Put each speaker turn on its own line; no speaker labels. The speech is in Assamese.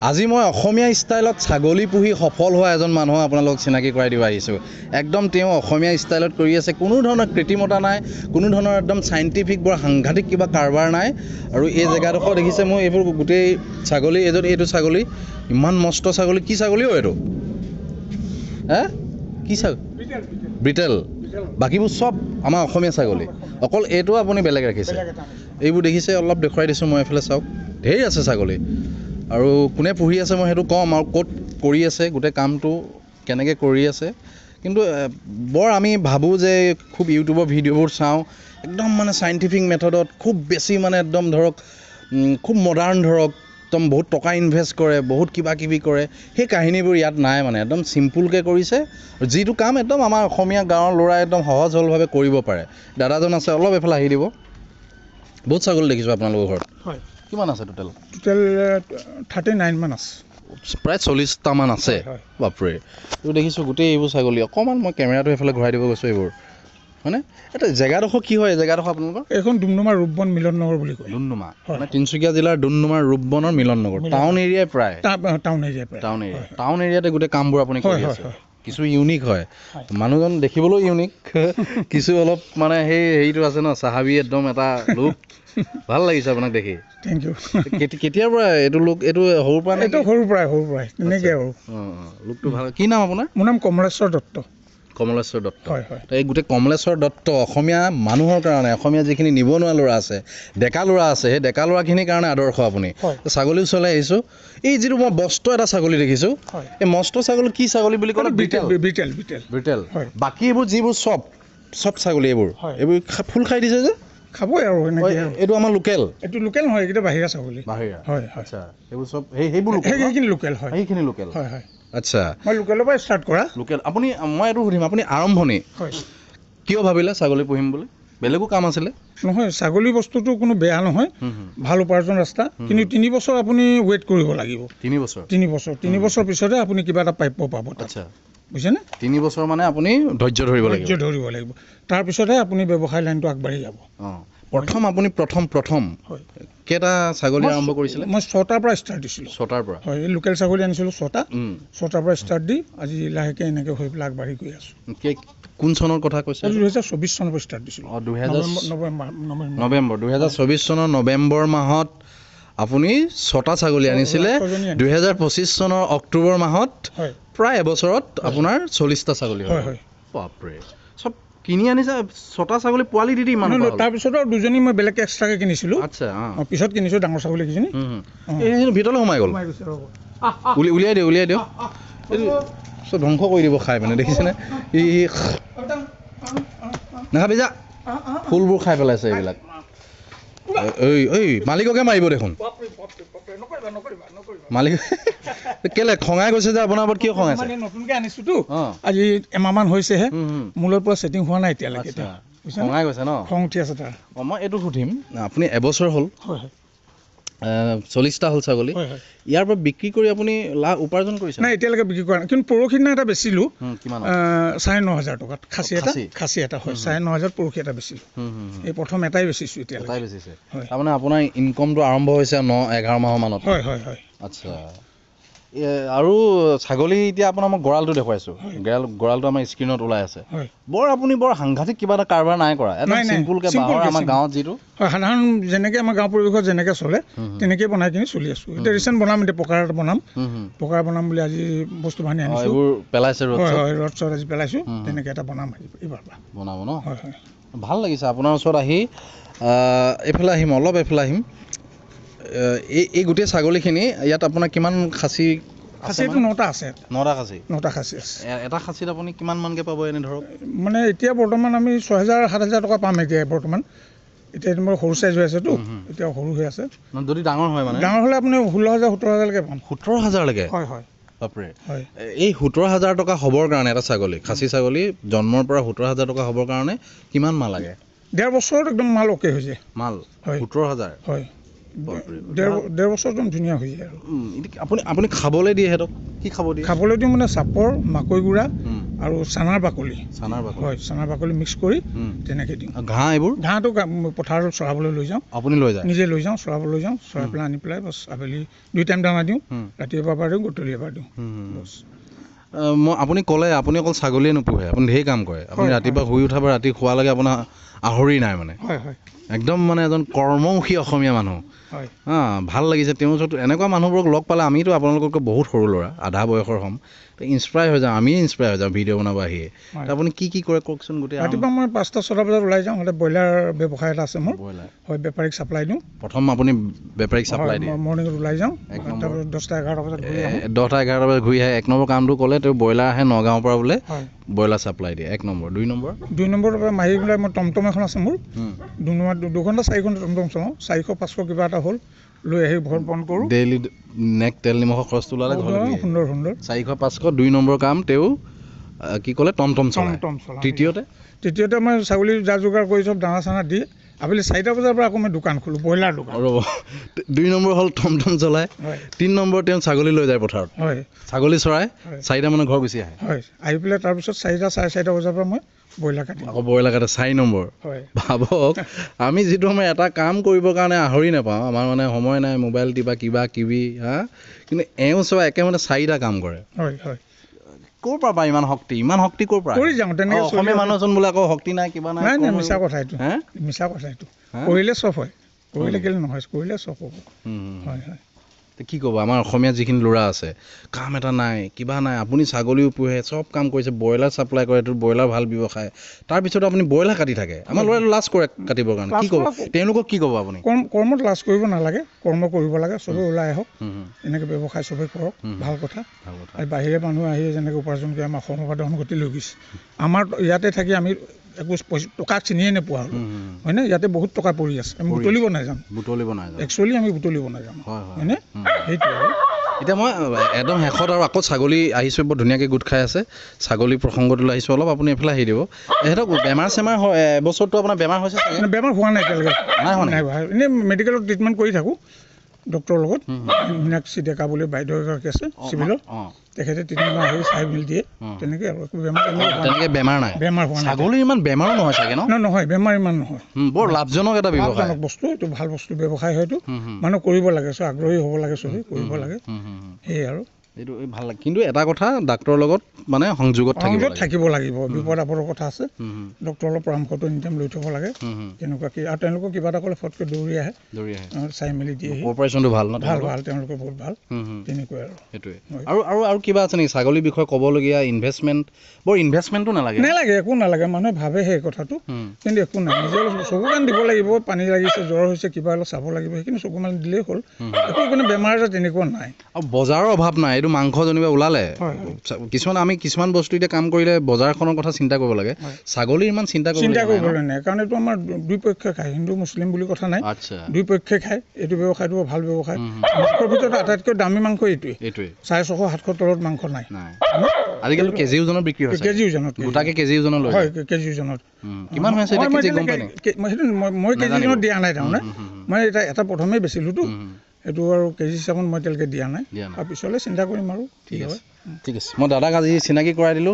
আজি মই অসমীয়া ষ্টাইলত ছাগলী পুহি সফল হোৱা এজন মানুহ আপোনালোকক চিনাকি কৰাই দিব আহিছোঁ। একদম তেওঁ অসমীয়া ষ্টাইলত কৰি আছে, কোনো ধৰণৰ কৃত্ৰিমতা নাই, কোনো ধৰণৰ একদম চাইণ্টিফিক বৰ সাংঘাতিক কিবা কাৰবাৰ নাই। আৰু এই জেগাডোখৰ দেখিছে মই এইবোৰ গোটেই ছাগলী, এইটো ছাগলী ইমান মস্ত ছাগলী, কি ছাগলী এইটো কি ছাগলী? ব্ৰিটেল। বাকীবোৰ চব আমাৰ অসমীয়া ছাগলী, অকল এইটো আপুনি বেলেগ ৰাখিছে। এইবোৰ দেখিছে, অলপ দেখুৱাই দিছোঁ মই, এইফালে চাওক ঢেৰ আছে ছাগলী। আৰু কোনে পুহি আছে মই সেইটো ক'ম, আৰু ক'ত কৰি আছে গোটেই কামটো কেনেকৈ কৰি আছে। কিন্তু বৰ আমি ভাবোঁ যে খুব ইউটিউবৰ ভিডিঅ'বোৰ চাওঁ, একদম মানে চাইণ্টিফিক মেথডত খুব বেছি মানে একদম ধৰক খুব মডাৰ্ণ, ধৰক একদম বহুত টকা ইনভেষ্ট কৰে, বহুত কিবা কিবি কৰে। সেই কাহিনীবোৰ ইয়াত নাই, মানে একদম চিম্পুলকৈ কৰিছে। যিটো কাম একদম আমাৰ অসমীয়া গাঁৱৰ ল'ৰাই একদম সহজ সৰলভাৱে কৰিব পাৰে। দাদাজন আছে, অলপ এইফালে আহি দিব। বহুত ছাগলী দেখিছোঁ আপোনালোকৰ ঘৰত। হয়, কিমান আছে টোটেল?
39 মান আছে,
প্ৰায় 40টামান আছে। বাপৰে, এইবোৰ দেখিছোঁ গোটেই এইবোৰ ছাগলী। অকণমান মই কেমেৰাটো এইফালে ঘূৰাই দিব গৈছোঁ। এইবোৰ মানে এটা জেগাডোখৰ কি হয়, এই জেগাডোখৰ আপোনালোকৰ?
এইখন ডুমডুমা ৰূপবন মিলন নগৰ বুলি কয়।
ডুমডুমা মানে তিনিচুকীয়া জিলাৰ ডুমডুমা ৰূপবনৰ মিলন নগৰ, টাউন এৰিয়াই প্ৰায়। টাউন এৰিয়াতে গোটেই কামবোৰ আপুনি কৰি আছে। কিছু ইউনিক হয়, মানুহজন দেখিবলৈও ইউনিক, কিছু অলপ মানে সেই হেৰিটো আছে ন, চাহাবী একদম এটা লুক। ভাল লাগিছে আপোনাক দেখি।
Thank you.
কেতিয়াৰ পৰা এইটো লুক? এইটো সৰুৰ পৰা?
এইটো সৰুৰ পৰাই তেনেকৈ আৰু।
লুকটো ভাল। কি নাম আপোনাৰ?
মোৰ নাম কমলেশ্বৰ দত্ত।
কমলেশ্বৰ দত্ত।
হয় হয়।
এই গোটেই কমলেশ্বৰ দত্ত অসমীয়া মানুহৰ কাৰণে, অসমীয়া যিখিনি নিবনুৱা ল'ৰা আছে, ডেকা ল'ৰা আছে, সেই ডেকা ল'ৰাখিনিৰ কাৰণে আদৰ্শ আপুনি। ছাগলী ওচৰলৈ আহিছোঁ। এই যিটো মই মস্ত এটা ছাগলী দেখিছোঁ, এই মস্ত ছাগলী কি ছাগলী বুলি ক'লে? ব্ৰিটেল। বাকী এইবোৰ যিবোৰ চব ছাগলী এইবোৰ ফুল খাই দিছে যে?
খাবই আৰু এনেকৈ।
এইটো আমাৰ লোকেল?
এইটো লোকেল নহয়, এইকেইটা বাহিৰা ছাগলী।
বাহিৰা?
হয়।
আচ্ছা, এইবোৰ চব সেইবোৰ লোকেল?
সেইখিনি লোকেল হয়।
সেইখিনি লোকেল?
হয় হয়।
আচ্ছা,
মই লোকেলৰ পৰা ষ্টাৰ্ট কৰা।
লোকেল। আপুনি, মই এইটো সুধিম, আপুনি আৰম্ভণি কিয় ভাবিলে ছাগলী পুহিম বুলি? বেলেগো কাম আছিলে?
নহয়, ছাগলী বস্তুটো কোনো বেয়া নহয়, ভাল উপাৰ্জন ৰাস্তা। কিন্তু 3 বছৰ আপুনি ৱেইট কৰিব লাগিব। 3 বছৰ পিছতে আপুনি কিবা এটা প্ৰাপ্য পাব। আচ্ছা, বুজিছেনে?
3 বছৰ মানে আপুনি ধৈৰ্য ধৰিব লাগিব।
তাৰপিছতহে আপুনি ব্যৱসায় লাইনটো আগবাঢ়ি যাব।
আপুনি প্ৰথম কেইটা ছাগলী আৰম্ভ কৰিছিলে?
মই 6টাৰ পৰা ষ্টাৰ্ট দিছিলোঁ।
6টাৰ পৰা?
হয়, এই লোকেল ছাগলী আনিছিলোঁ 6টাৰ পৰা ষ্টাৰ্ট দি আজি লাহেকৈ এনেকৈ হৈ পেলাই আগবাঢ়ি গৈ আছোঁ।
কোন চনৰ কথা কৈছে?
2024 চনৰ পৰা ষ্টাৰ্ট দিছিলোঁ।
নৱেম্বৰ 2024 চনৰ নৱেম্বৰ মাহত আপুনি 6টা ছাগলী আনিছিলে। 2025 চনৰ অক্টোবৰ মাহত প্ৰায় এবছৰত আপোনাৰ 40টা ছাগলী হয়। বাপৰে, চব কিনি আনিছে 6টা ছাগলী পোৱালি দি ইমান?
তাৰপিছত আৰু 2জনী মই বেলেগকৈ এক্সট্ৰাকৈ কিনিছিলোঁ।
আচ্ছা,
পিছত কিনিছোঁ ডাঙৰ ছাগলী কেইজনী।
এই ভিতৰলৈ সোমাই গ'ল? উলিয়াই দিয়ক। এইটো চব ধ্বংস কৰি দিব খাই মানে, দেখিছেনে? নাখাবি যা, ফুলবোৰ খাই পেলাইছে এইবিলাক। মালিককে মাৰিব দেখোন। মালিক কেলে খঙাই গৈছে যে আপোনাৰ ওপৰত? কিয় খঙাইছে?
নতুনকৈ আনিছোঁতো, আজি এমাহমান হৈছেহে, মূলৰ পৰা ছেটিং হোৱা নাই এতিয়ালৈকে।
খঙাই গৈছে ন?
খং উঠি আছে তাৰ।
মই এইটো সুধিম, আপুনি এবছৰ হ'ল, 40টা হ'ল ছাগলী, ইয়াৰ পৰা বিক্ৰী কৰি আপুনি লাভ উপাৰ্জন কৰিছে?
নাই, এতিয়ালৈকে বিক্ৰী কৰা নাই, কিন্তু পৰহি দিনা এটা বেচিলোঁ 9,500 টকাত। খাচী এটা হয় 9,500। পৰহি এটা বেচিলোঁ। এই প্ৰথম এটাই বেচিছোঁ এতিয়ালৈকে।
এটাই বেচিছে? তাৰমানে আপোনাৰ ইনকমটো আৰম্ভ হৈছে 9-11 মাহৰ মানত?
হয়।
আচ্ছা, আৰু ছাগলী এতিয়া আপোনাৰ মই গঁৰালটো দেখুৱাইছোঁ, গঁৰালটো আমাৰ স্ক্ৰীণত ওলাই আছে। আপুনি বৰ সাংঘাতিক কিবা এটা কাৰবাৰ নাই কৰা, একদম চিম্পুলকৈ বাঁহৰ, আমাৰ গাঁৱত যিটো
সাধাৰণ যেনেকৈ আমাৰ গাঁও পৰিৱেশত যেনেকৈ চলে তেনেকৈ বনাই কিনি চলি আছোঁ। এতিয়া ৰিচেণ্ট বনাম, এতিয়া পকাৰ বনাম বুলি আজি বস্তু বাহানি আনিছোঁ।
এইবোৰ পেলাইছে?
ৰদ চদ আজি পেলাইছোঁ, তেনেকৈ এটা বনাম এইবাৰ পৰা।
বনাব ন? হয়। ভাল লাগিছে আপোনাৰ ওচৰত আহি। এইফালে আহিম, অলপ এইফালে আহিম। এই গোটেই ছাগলীখিনি ইয়াত আপোনাৰ কিমান খাচী?
খাচীটো 9টা আছে।
9টা খাচী
আছে।
এটা খাচীত আপুনি কিমান মানকৈ পাব এনে ধৰক? মানে
এতিয়া বৰ্তমান আমি 6,000-7,000 টকা পাম এতিয়া বৰ্তমান। এতিয়া তোমাৰ সৰু চাইজ হৈ আছেতো, এতিয়া সৰু হৈ আছে।
যদি ডাঙৰ হয়, মানে
ডাঙৰ হ'লে আপুনি 16,000-17,000লৈকে পাম।
17,000লৈকে?
হয়।
বাপৰে, এই 17,000 টকা হ'বৰ কাৰণে এটা ছাগলী, খাচী ছাগলী জন্মৰ পৰা 17,000 টকা হ'বৰ কাৰণে কিমান মাহ লাগে?
1.5 বছৰত একদম মাল অ'কে হৈ যায়।
মাল 17,000?
হয়, 1.5 বছৰ একদম ধুনীয়া হৈ যায়। আৰু
আপুনি খাবলৈ দিয়ে সিহঁতক? কি খাব দিয়ে?
খাবলৈ দিওঁ মানে চাপৰ, মাকৈ গুড়া আৰু চানাৰ বাকলি
চানাৰ বাকলি
হয় চানাৰ বাকলি মিক্স কৰি তেনেকৈ দিওঁ
ঘাঁহ এইবোৰ
ঘাঁহটো পথাৰত চৰাবলৈ লৈ যাওঁ
আপুনি লৈ যায়
নিজে লৈ যাওঁ চৰাবলৈ লৈ যাওঁ চৰাই পেলাই আনি পেলাই বাছ আবেলি 2 টাইম দানা দিওঁ ৰাতিপুৱা এবাৰ দিওঁ গধূলি এবাৰ দিওঁ বছ
মই আপুনি ক'লে আপুনি অকল ছাগলীয়ে নোপোহে আপুনি ঢেৰ কাম কৰে আপুনি ৰাতিপুৱা শুই উঠাৰ পৰা ৰাতি শোৱালৈকে আপোনাৰ আহৰি নাই মানে
হয় হয়
একদম মানে এজন কৰ্মমুখী অসমীয়া মানুহ
হয়
ভাল লাগিছে তেওঁৰ ওচৰত এনেকুৱা মানুহবোৰক লগ পালে আমিতো আপোনালোকতকৈ বহুত সৰু ল'ৰা আধা বয়সৰ হ'ম ইনস্পায়াৰ হৈ যাওঁ আমিয়ে ইনস্পায়াৰ হৈ যাওঁ ভিডিঅ' বনাব আহিয়ে আপুনি কি কৰে কওকচোন গোটেই
ৰাতিপুৱা মই 5টা-6টা বজাত ওলাই যাওঁ হ'লে ব্ৰইলাৰ ব্যৱসায় এটা আছে মোৰ
ব্ৰইলাৰ
হয় বেপাৰীক চাপ্লাই দিওঁ
প্ৰথম আপুনি বেপাৰীক চাপ্লাই দিয়ে
মৰ্ণিঙত ওলাই যাওঁ 10টা-11টা বজাত ঘূৰি আহোঁ
10টা-11টা বজাত ঘূৰি আহে 1 নম্বৰ কামটো ক'লে তেওঁ ব্ৰইলাৰ আহে নগাঁৱৰ পৰা বোলে
হয়
ব্ৰইলাৰ চাপ্লাই দিয়ে 1 নম্বৰ 2 নম্বৰ
2 নম্বৰৰ পৰা মাৰি পেলাই মই টমটম এখন আছে মোৰ 2 ঘণ্টা 4 ঘণ্টা টমটম চলাওঁ 400-500 কিবা এটা হ'ল লৈ আহি ঘৰ বন্ধ কৰোঁ
ডেইলি নেক তেল নিমখৰ খৰচটো ওলালে
সুন্দৰ
400-500 2 নম্বৰ কাম তেওঁ কি ক'লে টমটম চলায় তৃতীয়তে মই ছাগলী যা যোগাৰ কৰি চব দানা চানা দি আবেলি 4টা বজাৰ পৰা আকৌ মই দোকান খোলোঁ ব্ৰইলাৰ দোকান ৰ'ব 2 নম্বৰ হ'ল টমটম চলায় 3 নম্বৰ তেওঁ ছাগলী লৈ যায় পথাৰত
হয়
ছাগলী চৰাই 4টা মানত ঘৰ গুচি আহে
হয় আহি পেলাই তাৰপিছত 4টা-4:30 বজাৰ পৰা মই ব্ৰইলাৰ কাটিম
আকৌ ব্ৰইলাৰ কাটে 4 নম্বৰ
হয়
ভাবক আমি যিটো আমাৰ এটা কাম কৰিবৰ কাৰণে আহৰি নাপাওঁ আমাৰ মানে সময় নাই মোবাইল টিপা কিবা কিবি কিন্তু এওঁ চোৱা একে মানে 4টা কাম কৰে
হয় হয়
ক'ৰ পৰা পায় ইমান শক্তি ক'ৰ পৰা
কৰি যাওঁ তেনেকৈ
অসমীয়া মানুহ এজন বোলে আকৌ শক্তি নাই কিবা নাই
মিছা কথা এইটো কৰিলে চব হয় কৰিলে কেলে নহয় কৰিলে চব হ'ব হয় হয়
কি ক'ব আমাৰ অসমীয়া যিখিনি ল'ৰা আছে কাম এটা নাই কিবা নাই আপুনি ছাগলীও পোহে চব কাম কৰিছে ব্ৰইলাৰ চাপ্লাই কৰে এইটো ব্ৰইলাৰ ভাল ব্যৱসায় তাৰপিছত আপুনি ব্ৰইলাৰ কাটি থাকে আমাৰ ল'ৰাই লাজ কৰে কাটিবৰ কাৰণে কি ক'ব তেওঁলোকক কি ক'ব আপুনি
কৰ্মত লাজ কৰিব নালাগে কৰ্ম কৰিব লাগে চবেই ওলাই আহক এনেকৈ ব্যৱসায় চবেই কৰক ভাল কথা আৰু বাহিৰে মানুহ আহি যেনেকৈ উপাৰ্জন কৰি আমাৰ অসমৰ পৰা ধনগতি লৈ গৈছে আমাৰ ইয়াতে থাকি আমি একো টকা চিনিয়ে নোপোৱা হ'লোঁ হয়নে ইয়াতে বহুত টকা পৰি আছে আমি বুটলিব নাযাওঁ একচুৱেলি আমি বুটলিব নাযাওঁ হয়নে সেইটোৱে আৰু
এতিয়া মই একদম শেষত আৰু আকৌ ছাগলী আহিছোঁ বৰ ধুনীয়াকৈ গোট খাই আছে ছাগলী প্ৰসংগটোলৈ আহিছোঁ অলপ আপুনি এইফালে আহি দিব সিহঁতক বেমাৰ চেমাৰ হয় এবছৰটো আপোনাৰ বেমাৰ হৈছে
বেমাৰ হোৱা নাই এতিয়ালৈকে নাই এনেই মেডিকেলত ট্ৰিটমেণ্ট কৰি থাকোঁ ডক্টৰৰ লগত মীনাক্ষী ডেকা বুলি বাইদেউ এগৰাকী আছে চিভিলত তেখেতে ট্ৰিটমেণ্ট আহি চাই মেলি দিয়ে তেনেকৈ আৰু একো
বেমাৰ নাই
বেমাৰ হোৱা নাই
ছাগলীৰ ইমান বেমাৰো নহয় চাগে
নহয় বেমাৰ ইমান নহয়
বৰ লাভজনক এটা ব্যৱসায়
বস্তু এইটো ভাল বস্তু ব্যৱসায় হয়তো মানুহ কৰিব লাগে চ আগ্ৰহী হ'ব লাগে চবেই কৰিব লাগে সেয়ে আৰু
এইটো ভাল লাগে কিন্তু এটা কথা ডাক্তৰৰ লগত মানে সংযোগত
থাকিব লাগিব বিপদ আপদৰ কথা আছে ডক্তৰৰ লগত পৰামৰ্শটো এনি টাইম লৈ থ'ব লাগে কেনেকুৱা কি আৰু তেওঁলোকক কিবা এটা ক'লে ফটকৈ দৌৰি আহে চাই মেলি দিয়ে
অপাৰেশ্যনটো ভাল ভাল
তেওঁলোকে বহুত ভাল তেনেকুৱাই আৰু
সেইটোৱে আৰু কিবা আছে নেকি ছাগলীৰ বিষয়ে ক'বলগীয়া ইনভেষ্টমেণ্ট বৰ ইনভেষ্টমেণ্টটো নালাগে
একো নালাগে মানুহে ভাবে সেই কথাটো কিন্তু একো নাই নিজে চকু কাণ দিব লাগিব পানী লাগিছে জ্বৰ হৈছে কিবা অলপ চাব লাগিব সেইখিনি চকু কাণ দিলেই হ'ল একো কোনো বেমাৰ আজাৰ তেনেকুৱা নাই
আৰু বজাৰৰ অভাৱ নাই এইটো মাংস যেনিবা ওলালে কিছুমান বস্তু এতিয়া কাম কৰিলে বজাৰখনৰ কথা চিন্তা কৰিব লাগে ছাগলীৰ ইমান চিন্তা
কৰিবলৈ নাই কাৰণ এইটো আমাৰ দুই পক্ষে খায় হিন্দু মুছলিম বুলি কথা নাই দুই পক্ষে খায় এইটো ব্যৱসায়টো ভাল ব্যৱসায় মাংসৰ ভিতৰত আটাইতকৈ দামী মাংস এইটোৱে 650-700 তলত মাংস নাই
আজিকালি কেজি ওজনত বিক্ৰী হৈছে
কেজি ওজনত
গোটাকে কেজি ওজনত লয়
হয় কেজি ওজনত
কিমান হৈছে
মই কেজি ওজনত দিয়া নাই তাৰমানে মই এটা প্ৰথমেই বেচিলোঁতো এইটো আৰু কেজি হিচাপত মই এতিয়ালৈকে দিয়া নাই আৰু পিছলৈ চিন্তা কৰিম আৰু ঠিক আছে মই দাদাক আজি চিনাকি কৰাই দিলোঁ